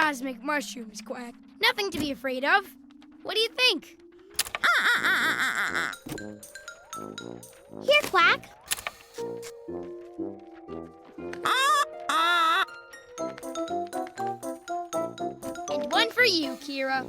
cosmic mushrooms, Quack. Nothing to be afraid of. What do you think? Here, Quack. And one for you, Kira.